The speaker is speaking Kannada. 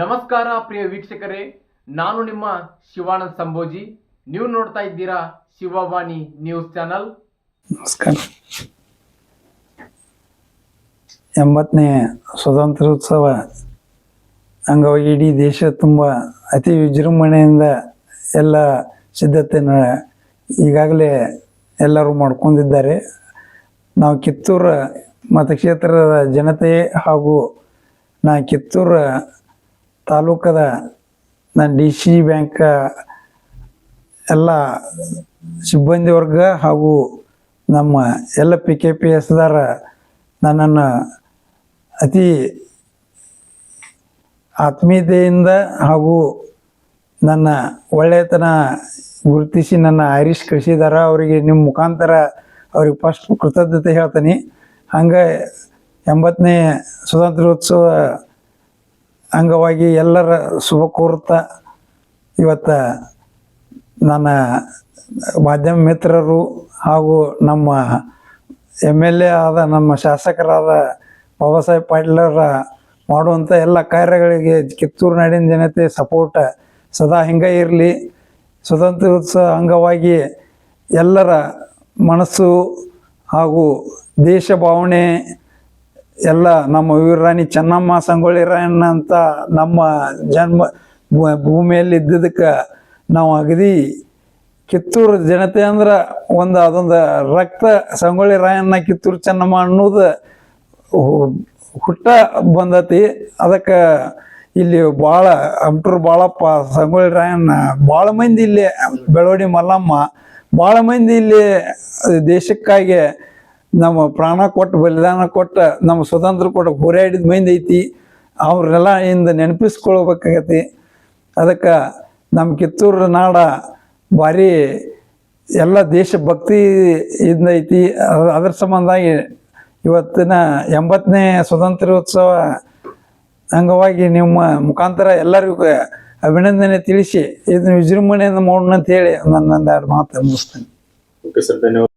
ನಮಸ್ಕಾರ ಪ್ರಿಯ ವೀಕ್ಷಕರೇ, ನಾನು ನಿಮ್ಮ ಶಿವಾನಂದ್ ಸಂಬೋಜಿ. ನೀವು ನೋಡ್ತಾ ಇದ್ದೀರಾ ಶಿವವಾಣಿ ನ್ಯೂಸ್ ಚಾನಲ್. ನಮಸ್ಕಾರ. 80ನೇ ಸ್ವಾತಂತ್ರ್ಯೋತ್ಸವ ಅಂಗವಾಗಿ ಇಡೀ ದೇಶ ತುಂಬ ಅತಿ ವಿಜೃಂಭಣೆಯಿಂದ ಎಲ್ಲ ಸಿದ್ಧತೆಯನ್ನು ಈಗಾಗಲೇ ಎಲ್ಲರೂ ಮಾಡ್ಕೊಂಡಿದ್ದಾರೆ. ನಾವು ಕಿತ್ತೂರು ಮತಕ್ಷೇತ್ರದ ಜನತೆ ಹಾಗೂ ಕಿತ್ತೂರು ತಾಲೂಕದ DC ಬ್ಯಾಂಕ್ ಎಲ್ಲ ಸಿಬ್ಬಂದಿ ವರ್ಗ ಹಾಗೂ ನಮ್ಮ ಎಲ್ಲ PKPSದಾರ ನನ್ನನ್ನು ಅತಿ ಆತ್ಮೀಯತೆಯಿಂದ ಹಾಗೂ ನನ್ನ ಒಳ್ಳೆಯತನ ಗುರುತಿಸಿ ನನ್ನ ಆರಿಸಿ ಕಳಿಸಿದಾರ. ಅವರಿಗೆ ನಿಮ್ಮ ಮುಖಾಂತರ ಅವ್ರಿಗೆ ಫಸ್ಟ್ ಕೃತಜ್ಞತೆ ಹೇಳ್ತೀನಿ. ಹಂಗೆ 80ನೇ ಸ್ವಾತಂತ್ರ್ಯೋತ್ಸವ ಅಂಗವಾಗಿ ಎಲ್ಲರ ಶುಭ ಕೋರುತ್ತಾ ಇವತ್ತು ನನ್ನ ಮಾಧ್ಯಮ ಮಿತ್ರರು ಹಾಗೂ ನಮ್ಮ MLA ಆದ ನಮ್ಮ ಶಾಸಕರಾದ ಬಾಬಾ ಸಾಹೇಬ್ ಪಾಟೀಲರ ಮಾಡುವಂಥ ಎಲ್ಲ ಕಾರ್ಯಗಳಿಗೆ ಕಿತ್ತೂರು ನಾಡಿನ ಜನತೆ ಸಪೋರ್ಟ್ ಸದಾ ಹಿಂಗೆ ಇರಲಿ. ಸ್ವಾತಂತ್ರ್ಯೋತ್ಸವ ಅಂಗವಾಗಿ ಎಲ್ಲರ ಮನಸ್ಸು ಹಾಗೂ ದೇಶ ಭಾವನೆ ಎಲ್ಲ ನಮ್ಮ ವೀರರಾಣಿ ಚೆನ್ನಮ್ಮ ಸಂಗೊಳ್ಳಿ ರಾಯಣ್ಣ ಅಂತ ನಮ್ಮ ಜನ್ಮ ಭೂಮಿಯಲ್ಲಿ ಇದ್ದಿದ್ದಕ್ಕೆ ನಾವು ಅಗದಿ ಕಿತ್ತೂರು ಜನತೆ ಅಂದ್ರೆ ಅದೊಂದು ರಕ್ತ ಸಂಗೊಳ್ಳಿ ರಾಯಣ್ಣ ಕಿತ್ತೂರು ಚೆನ್ನಮ್ಮ ಅನ್ನೋದು ಹುಟ್ಟ ಬಂದತಿ. ಅದಕ್ಕೆ ಇಲ್ಲಿ ಭಾಳ ಅಮ್ಟೂರು ಬಾಳಪ್ಪ ಸಂಗೊಳ್ಳಿ ರಾಯಣ್ಣ ಭಾಳ ಮಂದಿ ಇಲ್ಲಿ ಬೆಳವಡಿ ಮಲ್ಲಮ್ಮ ಭಾಳ ಮಂದಿ ಇಲ್ಲಿ ದೇಶಕ್ಕಾಗಿ ನಮ್ಮ ಪ್ರಾಣ ಕೊಟ್ಟು ಬಲಿದಾನ ಕೊಟ್ಟು ನಮ್ಮ ಸ್ವತಂತ್ರ ಕೊಟ್ಟು ಹೋರಾಡಿದ ಮಂದಿ ಐತಿ. ಅವ್ರೆಲ್ಲ ಇಂದ ನೆನಪಿಸ್ಕೊಳ್ಬೇಕಾಗತಿ. ಅದಕ್ಕೆ ನಮ್ಮ ಕಿತ್ತೂರು ನಾಡ ಭಾರಿ ಎಲ್ಲ ದೇಶಭಕ್ತಿ ಐತಿ. ಅದ್ರ ಸಂಬಂಧಾಗಿ ಇವತ್ತಿನ 80ನೇ ಸ್ವಾತಂತ್ರ್ಯೋತ್ಸವ ಅಂಗವಾಗಿ ನಿಮ್ಮ ಮುಖಾಂತರ ಎಲ್ಲರಿಗೂ ಅಭಿನಂದನೆ ತಿಳಿಸಿ ಇದನ್ನು ವಿಜೃಂಭಣೆಯಿಂದ ಮಾಡೋಣ ಅಂತ ಹೇಳಿ ನನ್ನ ಮಾತು ಮುಗಿಸ್ತೇನೆ. ಓಕೆ ಸರ್, ಧನ್ಯವಾದ.